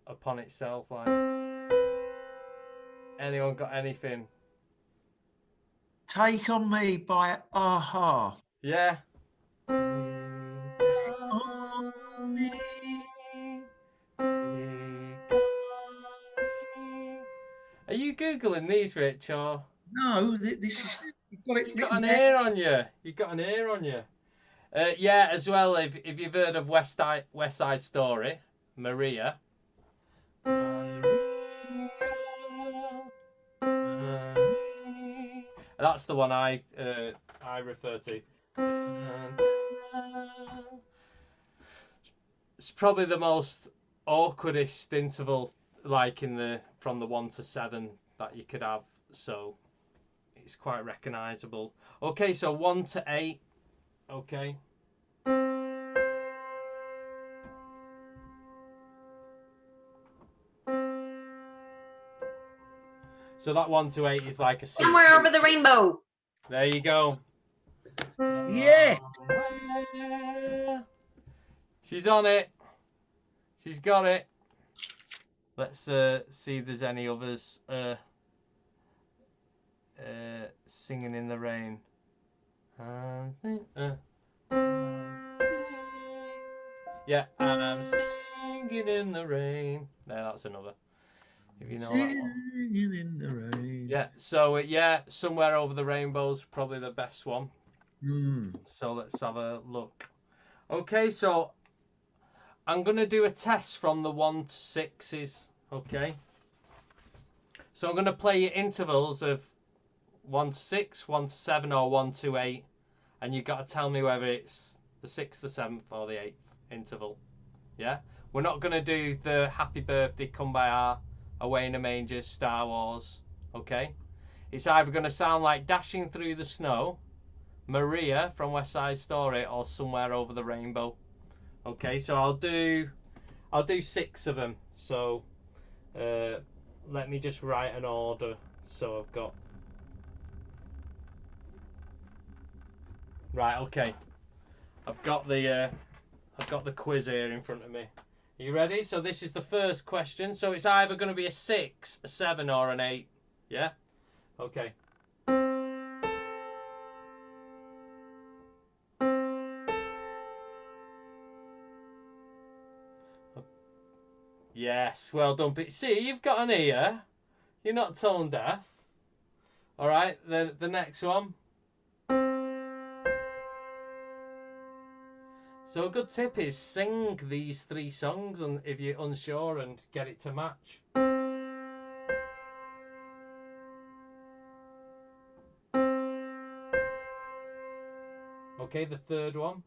upon itself, like. Anyone got anything? Take on Me by Aha. Yeah. Are you Googling these, Rich, or? No, this is. You've got it You got written an down. ear on you. You got an ear on you. Yeah, as well. If you've heard of West Side Story, Maria. That's the one I refer to. It's probably the most awkwardest interval, like from the 1 to 7 that you could have. So it's quite recognisable. Okay, so 1 to 8. Okay. So that 1 to 8 is like a C. Somewhere Over the Rainbow. There you go. Yeah. She's on it. She's got it. Let's see if there's any others. Singing in the Rain. Yeah, I'm singing in the rain. No, that's another. If you know that one. Singing in the rain. Yeah, so yeah, Somewhere Over the Rainbow's probably the best one. Mm. So let's have a look. Okay, so I'm going to do a test from the 1 to 6s, okay? So I'm going to play you intervals of 1 to 6, 1 to 7, or 1 to 8, and you've got to tell me whether it's the 6th, the 7th, or the 8th interval. Yeah? We're not going to do the Happy Birthday, Come By Our, Away in a Manger, Star Wars, okay? It's either going to sound like Dashing Through the Snow, Maria from West Side Story, or Somewhere Over the Rainbow. Okay, so I'll do 6 of them. So let me just write an order. So I've got right. Okay, I've got the quiz here in front of me. Are you ready? So this is the first question. So it's either going to be a 6, a 7, or an 8. Yeah. Okay. Yes, well done. See, you've got an ear. You're not tone deaf. All right, the next one. So a good tip is sing these 3 songs, and if you're unsure, and get it to match. Okay, the third one.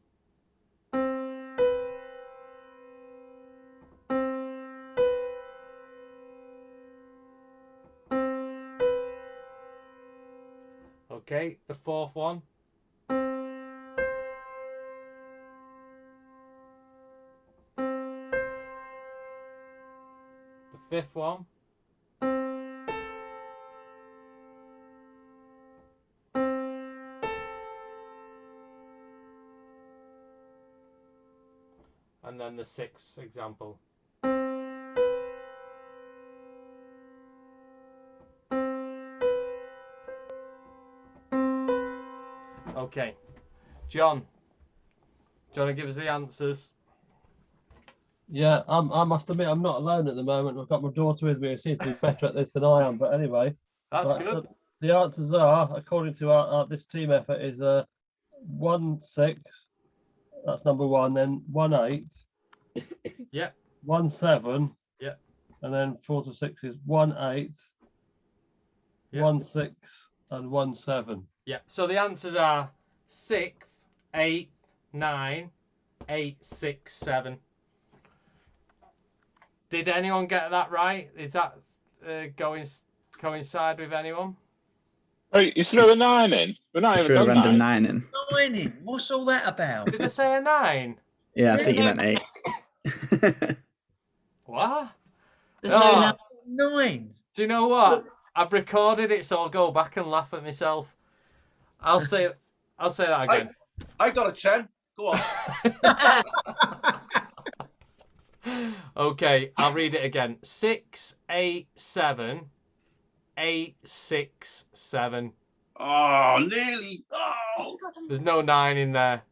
Okay, the fourth one. The fifth one. then the sixth example. Okay, John, do you want to give us the answers? Yeah, I must admit I'm not alone at the moment. I've got my daughter with me who seems to be better at this than I am. But anyway, That's right, good. so the answers are, according to our this team effort, is 1-6. That's number one. Then 1-8. Yeah. 1-7. Yeah. And then 4 to 6 is 1-8, Yeah. 1-6, and 1-7. Yeah. So the answers are 6th, 8th, 9, 8, 6, 7. Did anyone get that right? Is that coincide with anyone? Hey, you throw a 9 in? We're not You even threw a done random 9. 9 in. 9 in. What's all that about? Did I say a 9? Yeah, I think you meant 8. What? There's Oh, no 9. do you know what? I've recorded it, so I'll go back and laugh at myself. I'll say that again. I got a 10. Go on. Okay, I'll read it again. 6, 8, 7, 8, 6, 7. Oh, nearly. Oh. There's no 9 in there.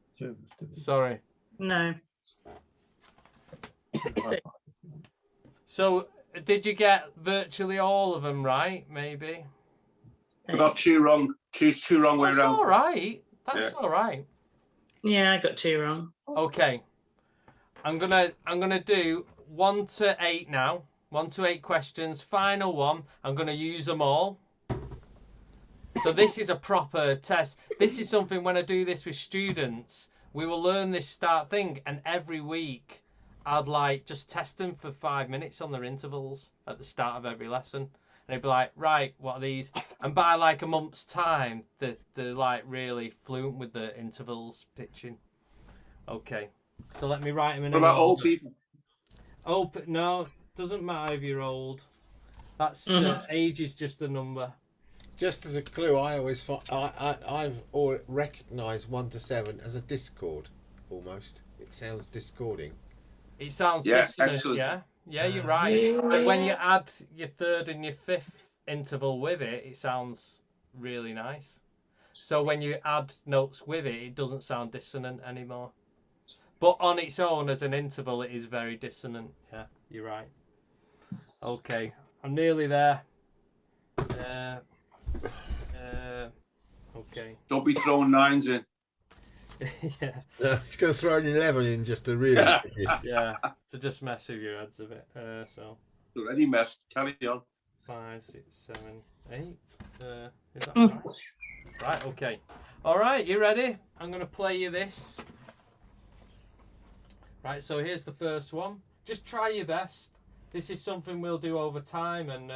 Sorry. No. So, did you get virtually all of them right? Maybe. I got 2 wrong. Two wrong way That's around. all right. That's Yeah. all right. Yeah, I got 2 wrong. Okay. I'm gonna do 1 to 8 now. 1 to 8 questions. Final one. I'm gonna use them all. So this is a proper test. This is something when I do this with students, we will learn this start thing, and every week I'd like just test them for 5 minutes on their intervals at the start of every lesson. And they'd be like, right, what are these? And by like a month's time, they're like really fluent with the intervals pitching. Okay. So let me write them in. What about old people? No, doesn't matter if you're old. That's age is just a number. Just as a clue, I always I've recognised 1 to 7 as a discord almost. It sounds discording. It sounds Yeah, dissonant, excellent. yeah, you're right. But when you add your third and your fifth interval with it, it sounds really nice. So when you add notes with it, it doesn't sound dissonant anymore. But on its own as an interval, it is very dissonant. Yeah, you're right. Okay, I'm nearly there. Okay. Don't be throwing 9s in. Yeah. He's going to throw an 11 in just to really. Yeah, to just mess with your heads a bit. So. Already messed. Carry on. 5, 6, 7, 8. Is that right? Right, okay. All right, you ready? I'm going to play you this. Right, so here's the first one. Just try your best. This is something we'll do over time, and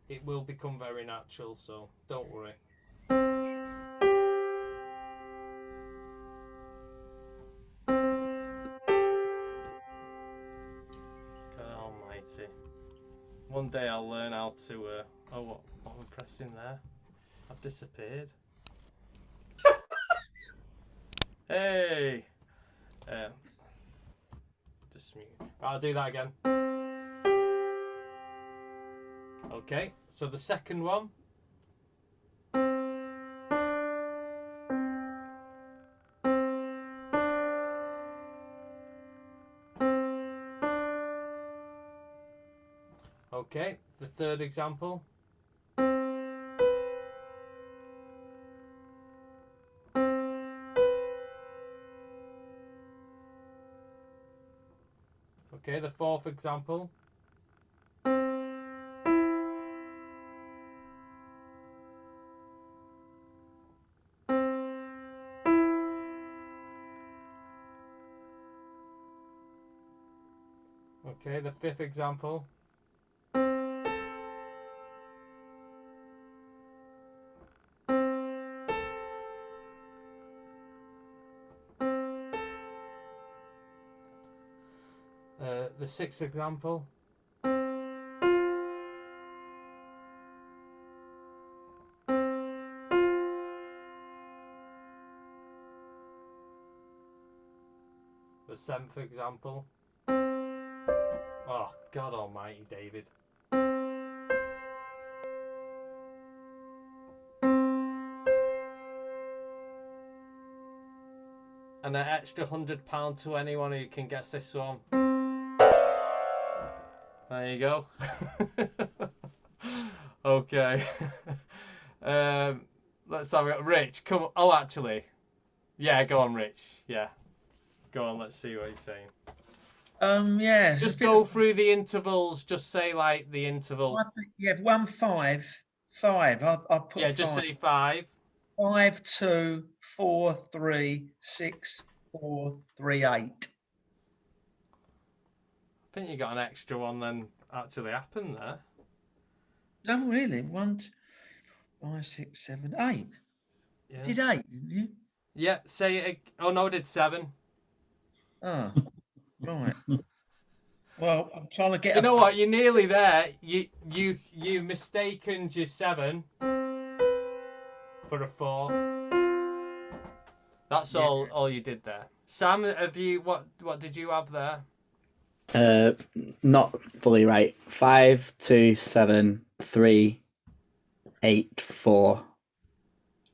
it will become very natural, so don't worry. Almighty. One day I'll learn how to... oh, what am I pressing there? I've disappeared. Hey! Just mute. I'll do that again. Okay, so the second one. Okay, the third example. Okay, the fourth example. Okay, the fifth example. The sixth example. The seventh example. Oh, God almighty, David. And an extra £100 to anyone who can guess this one. There you go. Okay. Let's have it. Rich, come on. Oh, actually. Yeah, go on, Rich. Yeah. Go on, let's see what he's saying. Yeah. Just go through the intervals. Just say, like, the interval. Yeah, 1 5 5. I'll put. Yeah, just say 5. 5 2 4 3 6 4 3 8. I think you got an extra one then actually happened there. No, really. 1 5 6 7 8. Yeah. Did 8, didn't you? Yeah, say it. Oh no, I did 7. Oh, right. Well, I'm trying to get. You know what? You're nearly there. You mistaken your 7 for a 4. That's all you did there. Sam, have you what did you have there? Not fully right. 5 2 7 3 8 4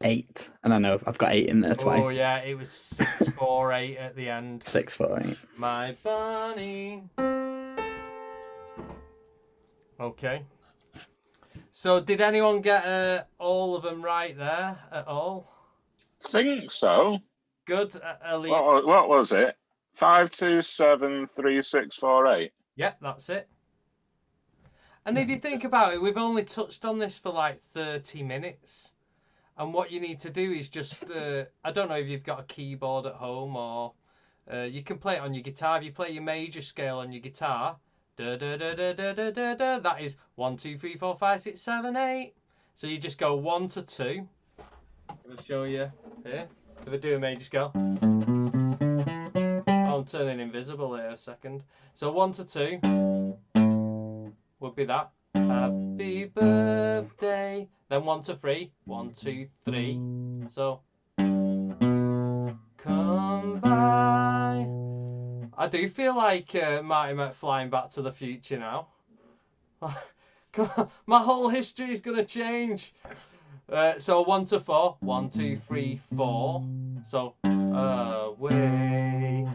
8, and I know I've got 8 in there twice. Oh yeah, it was 6 4 8 at the end. 6 4 8. My bunny. Okay. So did anyone get all of them right there at all? Think so. Good, Ali. What was it? 5 2 7 3 6 4 8. Yeah, that's it. And if you think about it, we've only touched on this for like 30 minutes. And what you need to do is just, I don't know if you've got a keyboard at home or you can play it on your guitar. If you play your major scale on your guitar, da, da, da, da, da, da, da, da, that is 1 2 3 4 5 6 7 8. So you just go 1 to 2. I'll show you here. If I do a major scale. I'm turning invisible here a second. So 1 to 2 would be that. Happy birthday. Then 1 to 3. 1 2 3. So come by. I do feel like Marty McFly in Back to the Future now. My whole history is gonna change. So 1 to 4. 1 2 3 4. So away.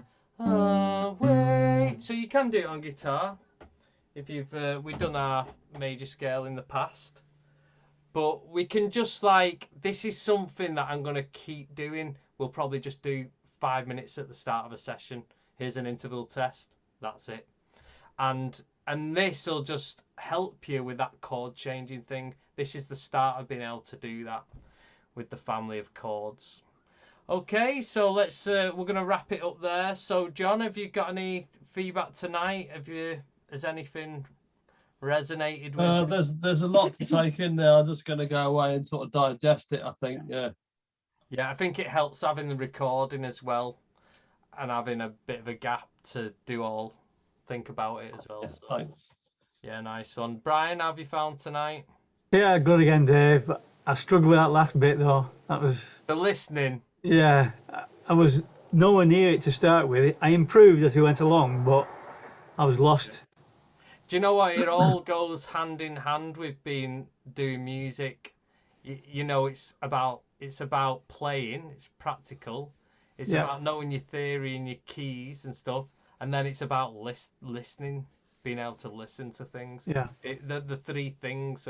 So you can do it on guitar if you've we've done our major scale in the past, but we can just like, this is something that I'm going to keep doing. We'll probably just do 5 minutes at the start of a session. Here's an interval test, that's it. And this will just help you with that chord changing thing. This is the start of being able to do that with the family of chords. Okay, so let's we're going to wrap it up there. So John, have you got any feedback tonight? Has anything resonated with there's a lot to take in there. I'm just going to go away and sort of digest it, I think. Yeah I think it helps having the recording as well and having a bit of a gap to think about it as well. So, thanks. Yeah, nice one. Brian, how have you found tonight? Yeah, good again, Dave. But I struggled with that last bit though. That was the listening. Yeah, I was nowhere near it to start with. I improved as we went along, but I was lost. Do you know what? It all goes hand in hand with doing music. You know, it's about playing. It's practical. It's about knowing your theory and your keys and stuff, and then it's about listening, being able to listen to things. Yeah. The three things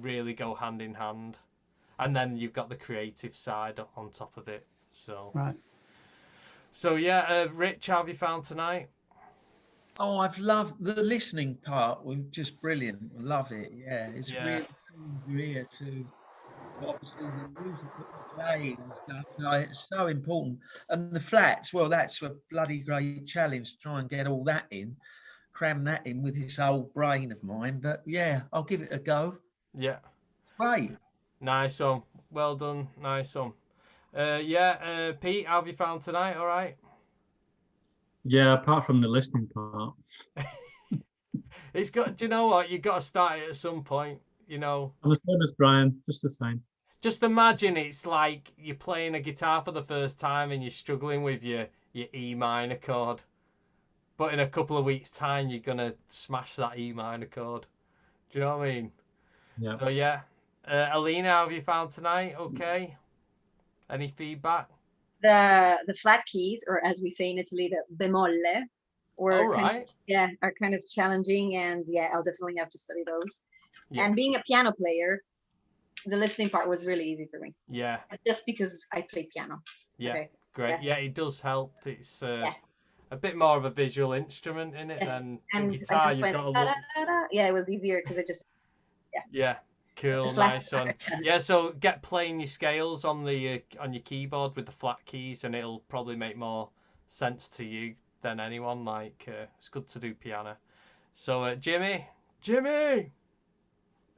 really go hand in hand. And then you've got the creative side on top of it. So right. So yeah, Rich, how have you found tonight? Oh, I've loved the listening part. Was just brilliant. Love it. Yeah, it's really weird to obviously the music that we're playing and stuff. So it's so important. And the flats, well, that's a bloody great challenge to try and get all that in, cram that in with this old brain of mine. But yeah, I'll give it a go. Yeah. Great. Nice one. Well done. Nice one. Pete, how have you found tonight? All right? Yeah, apart from the listening part. It's got, do you know what? You've got to start it at some point, you know. I'm the same as Brian, just the same. Just imagine it's like you're playing a guitar for the first time and you're struggling with your E minor chord. but in a couple of weeks' time, you're gonna smash that E minor chord. Do you know what I mean? Yeah. So yeah, Alina, how have you found tonight? Okay. Any feedback? The flat keys, or as we say in Italy, the bemolle, All are kind of challenging, and yeah, I'll definitely have to study those. Yeah. And being a piano player, the listening part was really easy for me. Yeah. Just because I play piano. Yeah. Okay. Great. Yeah, it does help. It's a bit more of a visual instrument in it than And guitar. I just You've went, got to da, look. da, da, da. Yeah, it was easier because it just Yeah. Cool. The flats Nice one. are challenging. Yeah. So get playing your scales on the on your keyboard with the flat keys, and it'll probably make more sense to you than anyone. Like it's good to do piano. So Jimmy.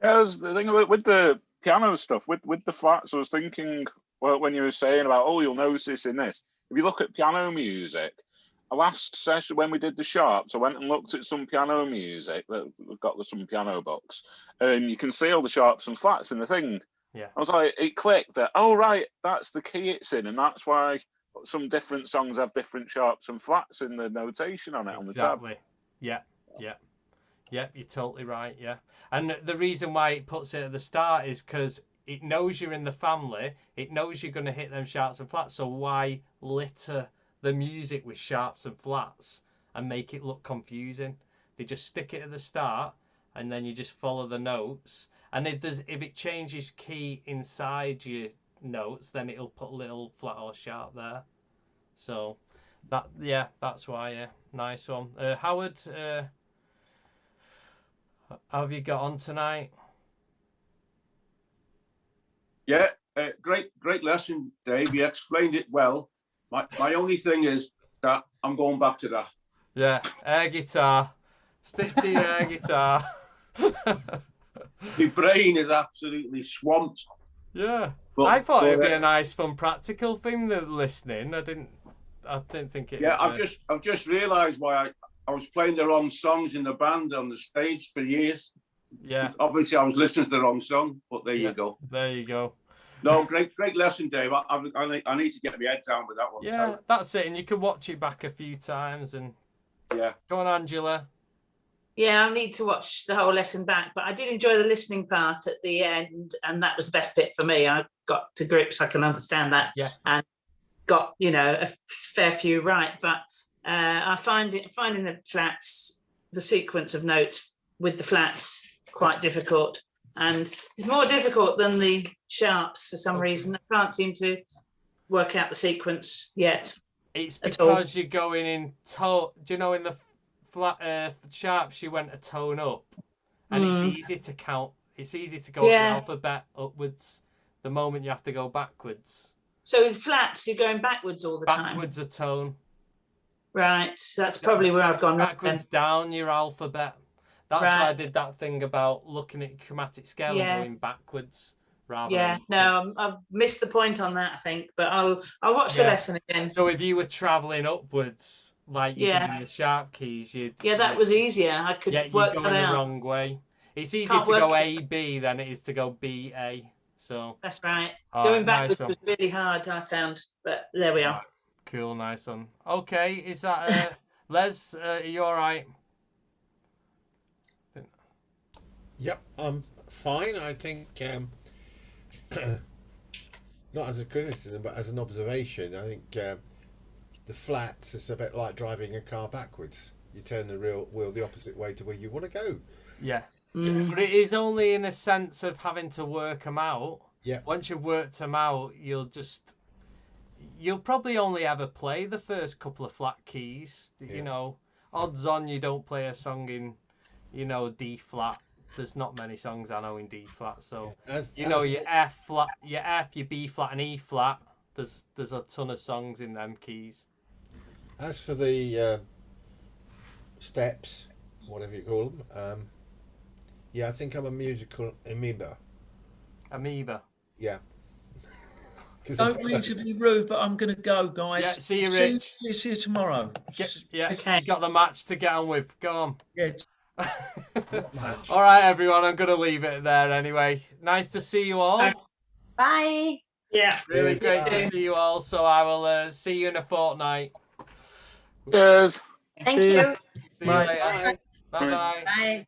Yeah, the thing with the piano stuff, with the flats, I was thinking, well, when you were saying about, oh, you'll notice this in this. If you look at piano music, the last session when we did the sharps, I went and looked at some piano music. We've got some piano books, and you can see all the sharps and flats in the thing. Yeah. I was like, it clicked that, oh, right, that's the key it's in, and that's why some different songs have different sharps and flats in the notation on it on the tab. Exactly. Yeah. Yeah. Yeah, you're totally right. Yeah. And the reason why it puts it at the start is because it knows you're in the family. It knows you're going to hit them sharps and flats. So why litter the music with sharps and flats and make it look confusing? They just stick it at the start, and then you just follow the notes. And if it changes key inside your notes, then it'll put a little flat or sharp there. So that's why. Yeah, nice one. Howard, how have you got on tonight? Yeah, great lesson, Dave. You explained it well. My only thing is that I'm going back to that. Yeah, air guitar. Stick to your air guitar. My brain is absolutely swamped. Yeah, But- I thought it'd but, be a nice, fun, practical thing. The listening, I didn't think it. Yeah, I've just realised why I was playing the wrong songs in the band on the stage for years. Yeah. Obviously, I was listening to the wrong song, but there you go. There you go. No, great lesson, Dave. I need to get my head down with that one. Yeah, that's it. And you can watch it back a few times. And yeah. Go on, Angela. Yeah, I need to watch the whole lesson back, but I did enjoy the listening part at the end, and that was the best bit for me. I got to grips, I can understand that, and got a fair few right. But I finding the flats, the sequence of notes with the flats, quite difficult, and it's more difficult than the sharps for some reason. I can't seem to work out the sequence yet. It's because you're going in tone. Do you know in the flat sharps you went a tone up, and it's easy to count. It's easy to go up the alphabet upwards the moment you have to go backwards. So in flats, you're going backwards all the time. Backwards a tone. Right. That's probably where I've gone backwards down your alphabet. That's why I did that thing about looking at chromatic scale and going backwards rather. Yeah. No, I've missed the point on that, I think. But I'll watch the lesson again. So if you were travelling upwards, like you did in the sharp keys, that was easier. I could work you're that going out. the wrong way. It's easier to go A B than it is to go B A. So that's right. Going backwards was really hard, I found, but there we are. Cool, nice one. Okay, is that Les? Are you all right? Yep, I'm fine. I think not as a criticism, but as an observation, I think the flats is a bit like driving a car backwards. You turn the wheel the opposite way to where you want to go. Yeah. But it is only in a sense of having to work them out. Yeah. Once you've worked them out, you'll probably only ever play the first couple of flat keys. You know, odds on you don't play a song in, D flat. There's not many songs I know in D flat. So your F flat, your B flat and E flat. There's a ton of songs in them keys. As for the steps, whatever you call them, I think I'm a musical amoeba. Amoeba. Yeah. Don't mean to be rude, but I'm going to go, guys. Yeah, see you, Rich. See you tomorrow. Okay. You got the match to get on with. Go on. Yeah. All right, everyone. I'm going to leave it there anyway. Nice to see you all. Bye. Yeah. Really great to see you all. So I will see you in a fortnight. Cheers. Thank See ya. you. See you Bye. later. Bye. Bye bye. Bye.